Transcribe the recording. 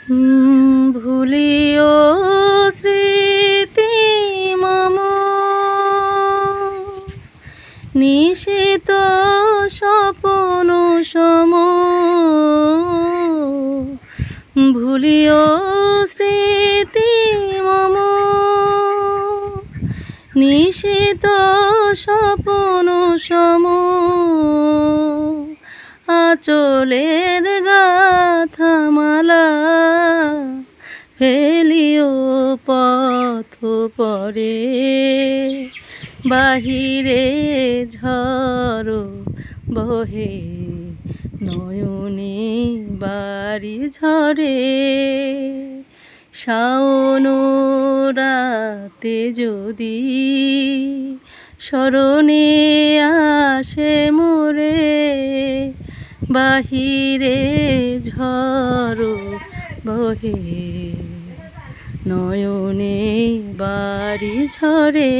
ভুলিও স্মৃতি মম নিশিত স্বপন সম। ভুলিও স্মৃতি মম নিশিত স্বপন সম। আঁচলের গাথামালা ফেলিও পথ পরে। বাহিরে ঝড় বহে নয়নে বাড়ি ঝরে। শাওন রাতে যদি স্মরণে আসে মোরে। বাহিরে ঝড় বহে নয়নে বাড়ি ঝরে।